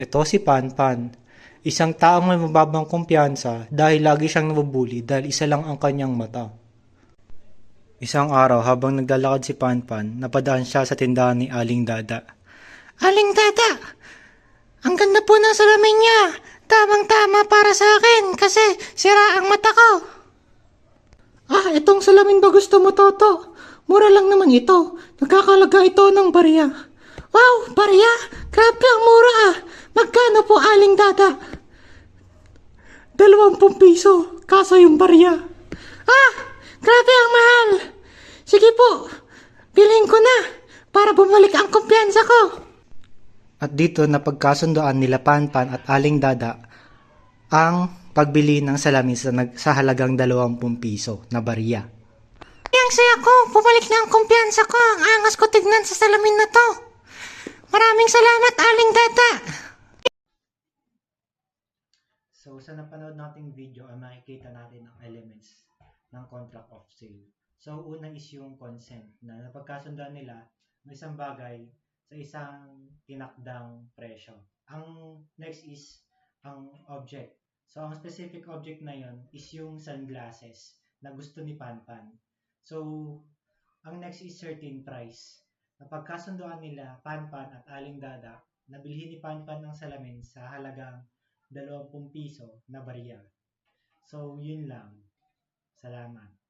Ito si Panpan, isang taong may mababang kumpiyansa dahil lagi siyang nabubuli dahil isa lang ang kanyang mata. Isang araw habang naglalakad si Panpan, napadaan siya sa tindahan ni Aling Dada. Aling Dada, ang ganda po ng salamin niya. Tamang-tama para sa akin kasi sira ang mata ko. Itong salamin ba gusto mo, Toto? Mura lang naman ito. Nagkakalaga ito ng barya. Wow, barya? Grabe ang mura ah. Magkano po, Aling Dada? 20 piso, kaso yung barya. Grabe ang mahal. Sige po, bilhin ko na para bumalik ang kumpiyansa ko. At dito napagkasundoan nila Panpan at Aling Dada ang pagbili ng salamin sa halagang 20 piso na barya. Yang saya ko, bumalik na ang kumpiyansa ko. Ang angas ko tignan sa salamin na to. Maraming salamat, Aling Dada. So sa napanood nating video ay makikita natin ang elements ng contract of sale. So una is yung consent na napagkasundoan nila ng isang bagay sa isang tinakdang presyo. Ang next is ang object. So ang specific object na yon is yung sunglasses na gusto ni Panpan. So ang next is certain price. Napagkasundoan nila Panpan at Aling Dada na bilhin ni Panpan ng salamin sa halagang 20 piso na barya. So yun lang. Salamat.